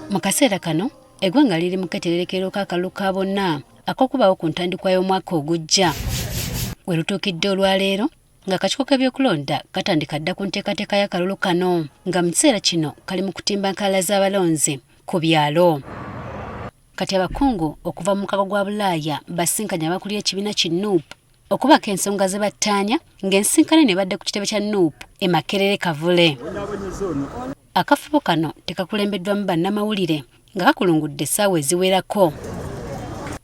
Mu kaseera kano eggwanga liri mu keetererekero k'akalulu ka bonna ak'okubaawo ku ntandikwa y'omwaka oguggya. We lutuukidde olwaleero ng'akakiiko k'ebyokulonda katandika dda ku nteekateeka y'akalulu kano nga mu kiseera kino kali mu kutimba nkaala z'abalonzi ku byalo. Kati abakungu okuva mu mukago gwa Bulaaya basisinkanye abakulira ekibiina ki NUP okubaako ensonga ze battaanya ng'ensinkane ne badde ku kitebe kya NUP e Makerere Kavule. Akafubo kano tekakulembeddwamu bannamawulire nga kakulungudde essaawa eziwerako.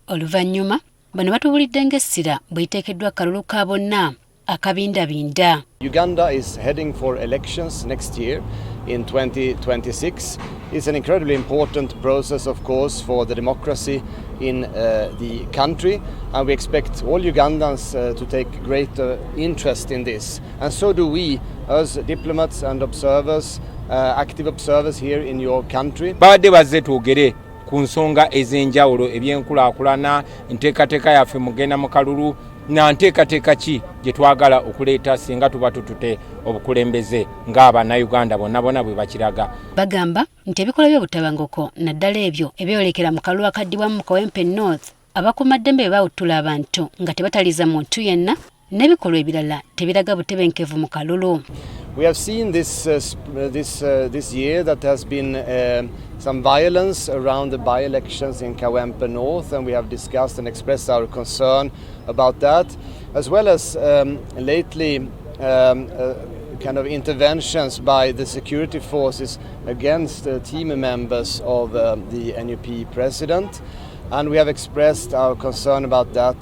Oluvannyuma bano batubulidde ng'essira bw'eteekeddwa akalulu ka bonna akabindabinda. Uganda is heading for elections next year in 2026. It's an incredibly important process, of course, for the democracy in the country, and we expect all Ugandans to take great interest in this. And so do we, as diplomats and observers, active observers here in your country. Babade bazze twogere ku nsonga ez'enjawulo ebyenkulaakulana, nteekateeka yaffe mugenda mu kalulu na nteekateeka ki gye twagala okuleeta singa tuba tutute obukulembeze ng'Abannayuganda bonna bwe bakiraga. Bagamba nti ebikolwa by'obutabangoko naddala ebyo ebyeyolekera mu kalulu akaddibwamu mu Kawempe North abakuumaddembe bwe baawuttula abantu nga tebataliza muntu yenna n'ebikolwa ebirala tebiraga butebenkevu mu kalulu. We have seen this year that there has been some violence around the by-elections in Kawempe North, and we have discussed and expressed our concern about that, as well as lately kind of interventions by the security forces against team members of the NUP president, and we have expressed our concern about that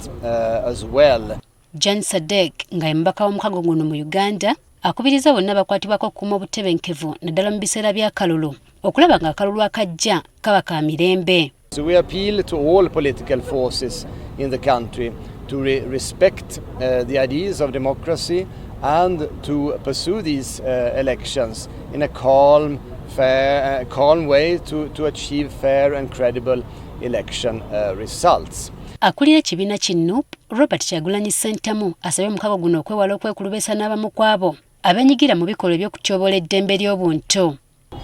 as well. Jan Sadek nga embaka w'omukago guno mu Uganda akubiriza bonna bakwatibwako okukuuma obutebenkevu naddala mu biseera by'akalulu okulaba nga akalulu akajja kaba ka mirembe. So we appeal to all political forces in the country to respect the ideas of democracy and to pursue these elections in a calm way to achieve fair and credible election results. Akulira ekibiina ki NUP Robert Kyagulanyi Ssentamu asabye omukago guno okwewala okwekulubesa n'abamu kwabo abenyigira mu bikolwa eby'okutyoboola eddembe ly'obuntu.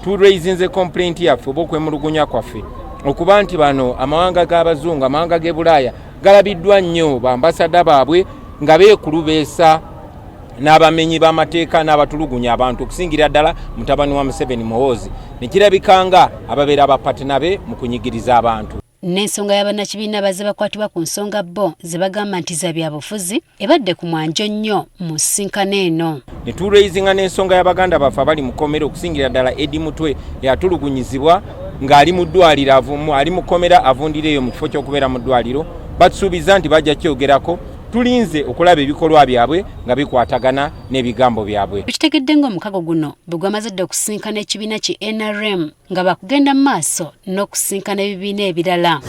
Tulweizinze complaint yaffe oba okwemulugunya kwaffe okuba nti bano amawanga g'abazungu amawanga g'e Bulaaya galabiddwa nnyo bambasada baabwe nga beekulubeesa n'abamenyi b'amateeka n'abatulugunya abantu okusingira ddala mutabani wa Museveni Muhoozi ne kirabikanga ababeera abapatena be mu kunyigiriza abantu. N'ensonga y'abannakibiina bazze bakwatibwa ku nsonga bo ze bagamba nti za byabufuzi ebadde ku mwanjo nnyo mu nsisinkano eno. Ne tulweizinga n'ensonga y'Abaganda baffe abali mu kkomera okusingira ddala Edi Mutwe yatulugunyizibwa ng'ali mu ddwaliro ali mu kkomera avundira eyo mu kifo ky'okubeera mu ddwaliro. Batusuubiza nti bajja kyogerako. Tulinze okulaba ebikolwa byabwe nga bikwatagana n'ebigambo byabwe. Tukitegedde ng'omukago guno bwe gwamaze dda okusinkana ekibiina ki NRM nga bakugenda mu maaso n'okusinkana ebibiina ebirala.